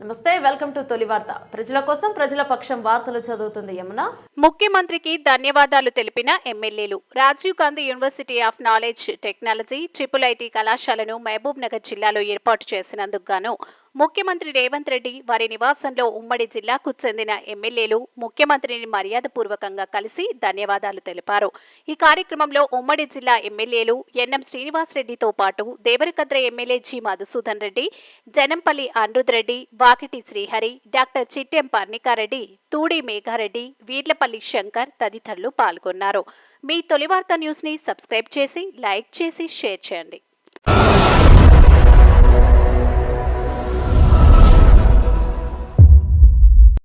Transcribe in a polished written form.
నమస్తే, welcome to తొలి వార్త. ప్రజల కోసం ప్రజల పక్షం వార్తలు చదువుతుంది యమున. ముఖ్యమంత్రికి ధన్యవాదాలు తెలిపిన ఎమ్మెల్యేలు. Rajiv Gandhi university of knowledge technology triple IT కళాశాలను మహబూబ్ నగర్ జిల్లాలో ఏర్పాటు చేసినందుకు గాను ముఖ్యమంత్రి రేవంత్ రెడ్డి వారి నివాసంలో ఉమ్మడి జిల్లాకు చెందిన ఎమ్మెల్యేలు ముఖ్యమంత్రిని మర్యాదపూర్వకంగా కలిసి ధన్యవాదాలు తెలిపారు. ఈ కార్యక్రమంలో ఉమ్మడి జిల్లా ఎమ్మెల్యేలు ఎన్ఎం శ్రీనివాసరెడ్డితో పాటు Devarakadra MLA G Madhusudan Reddy, Janampalli Anirudh Reddy, Vakiti Srihari, doctor Chittem Parnika Reddy, Thudi Megha Reddy, Veerlapalli Shankar తదితరులు పాల్గొన్నారు. మీ తొలి వార్త న్యూస్ ని సబ్స్క్రైబ్ చేసి, లైక్ చేసి, షేర్ చేయండి.